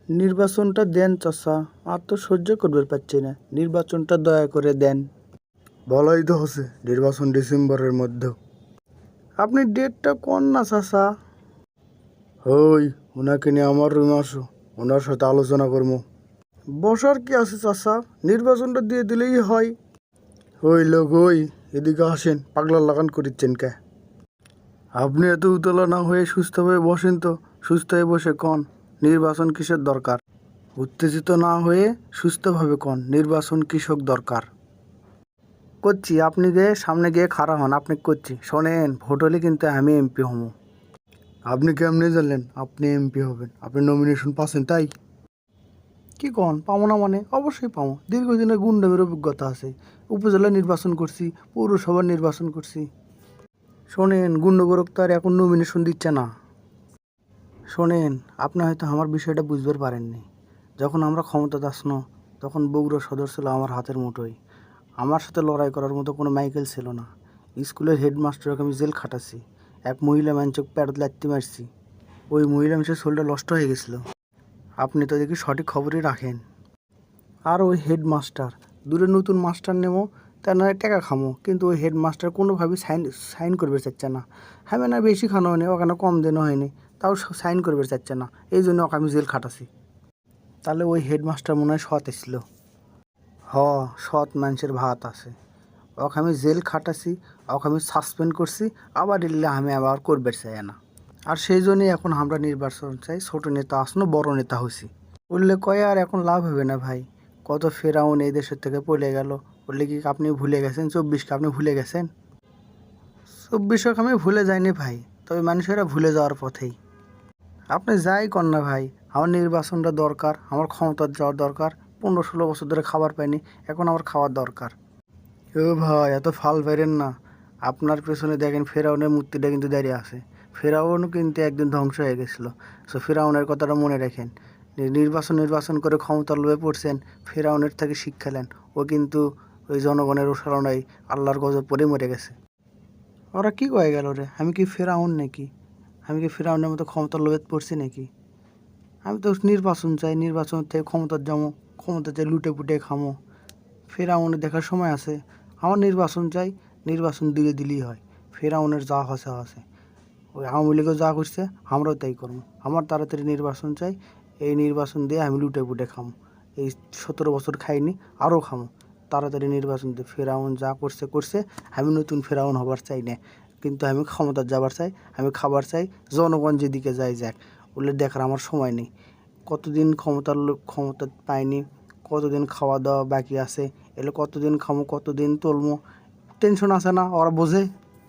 নির্বাচনটা দেন চাচা, আর তো সহ্য করবে পারছি না, নির্বাচনটা দয়া করে দেন। ভালোই তো হচ্ছে, নির্বাচন ডিসেম্বরের মধ্যে। আপনি ডেটটা কোন না চাচা? ওই ওনাকে নিয়ে আমার রুমে আসো, ওনার সাথে আলোচনা করবো। বসার কি আছে চাচা, নির্বাচনটা দিয়ে দিলেই হয়। ওই লোক ওই, এদিকে আসেন, পাগলা লাগান করিচ্ছেন কে? আপনি এত উতলা না হয়ে সুস্থ হয়ে বসেন তো, সুস্থ হয়ে বসে কন নির্বাচন কিসের দরকার। উত্তেজিত না হয়ে সুস্থভাবে কন নির্বাচন কিসক দরকার। করছি, আপনি গিয়ে সামনে গিয়ে খাড়া হন, আপনি করছি শোনেন, ভোট হলে কিন্তু আমি এমপি হবো। আপনি কেমনে জানলেন আপনি এমপি হবেন? আপনি নমিনেশন পাচ্ছেন তাই? কি কন পাবো না মানে? অবশ্যই পাবো, দীর্ঘদিনের গুন্ডামির অভিজ্ঞতা আছে। উপজেলা নির্বাচন করছি, পৌরসভার নির্বাচন করছি। শোনেন, গুন্ডগোরক তো আর এখন নমিনেশন দিচ্ছে না। শোনেন, আপনি হয়তো আমার বিষয়টা বুঝতে পারেননি। যখন আমরা ক্ষমতাতে আসনো, তখন বগুড়া সদর ছিল আমার হাতের মুঠোয়। আমার সাথে লড়াই করার মতো কোনো মাইকেল ছিল না। স্কুলের হেডমাস্টারকে আমি জেল খাটাছি। এক মহিলা মানুষকে প্যারত লাত্তি মারছি। ওই মহিলা মানুষের শরীরটা নষ্ট হয়ে গেছিল। আপনি তো দেখি সঠিক খবরই রাখেন। আর ওই হেডমাস্টার, দূরে নতুন মাস্টার নেবো, তার নয় টাকা খামো, কিন্তু ওই হেডমাস্টার কোনোভাবেই সাইন করবে চাচ্ছে না। হ্যাঁ না, বেশি খানো হয়নি, ওখানে কম দেনো হয়নি, তাও সাইন করবে চাচ্ছে না। এই জন্য ওকে আমি জেল খাটাছি। তাহলে ওই হেডমাস্টার মনে হয় সৎ এসছিল। সৎ মানুষের ভাত আছে। ওকে আমি জেল খাটাছি, ওকে আমি সাসপেন্ড করছি, আবার এলে আমি আবার করবে চাই না। আর সেই জন্যই এখন আমরা নির্বাচন চাই, ছোটো নেতা আসনো বড় নেতা হয়েছি। বললে কয়ে আর এখন লাভ হবে না ভাই। কত ফেরাউন এই দেশের থেকে পড়ে গেল। বললে কি আপনি ভুলে গেছেন 24কে? আপনি ভুলে গেছেন 24কে? আমি ভুলে যাইনি ভাই, তবে মানুষেরা ভুলে যাওয়ার পথেই। আপনি যাই কর না ভাই, আমার নির্বাচনটা দরকার, আমার ক্ষমতার যাওয়ার দরকার। 15-16 বছর ধরে খাবার পাইনি, এখন আমার খাওয়ার দরকার। ও ভাই, এত ফাল পাইরেন না। আপনার পেছনে দেখেন ফেরাউনের মূর্তিটা কিন্তু দাঁড়িয়ে আছে। ফেরাউনও কিন্তু একদিন ধ্বংস হয়ে গেছিলো। সো ফেরাউনের কথাটা মনে রাখেন। নির্বাচন করে ক্ষমতার লোভে পড়ছেন, ফেরাউনের থেকে শিক্ষা নেন। ও কিন্তু ওই জনগণের অনুসরণেই আল্লাহর গজব পড়ে মরে গেছে। ওরা কি কয়ে গেল রে? আমি কি ফেরাউন নাকি? আমি কি ফেরাউনের মতো ক্ষমতার লোভে পড়ছি নাকি? আমি তো নির্বাচন চাই, নির্বাচন থেকে ক্ষমতার জমো, ক্ষমতা চাই লুটে পুটে খামো। ফেরাউনের দেখার সময় আছে? আমার নির্বাচন চাই, নির্বাচন দিলেই হয়। ফেরাউনের যা আছে। ওই আওয়ামী লীগও যা করছে আমরাও তাই করবো। আমার তাড়াতাড়ি নির্বাচন চাই, এই নির্বাচন দিয়ে আমি লুটে পুটে খামো। এই 17 বছর খাইনি, আরও খামো। তাড়াতাড়ি নির্বাচন দিয়ে ফেরাউন যা করছে, আমি নতুন ফেরাউন হবার চাই না, কিন্তু আমি ক্ষমতার যাবার চাই, আমি খাবার চাই। জনগণ যেদিকে যাক, বলে দেখার আমার সময় নেই। কতদিন ক্ষমতা পাইনি, কতদিন খাওয়া দাওয়া বাকি আছে, এলে কতদিন খামো, কতদিন তুলমো, টেনশন আছে না? ওরা বোঝে।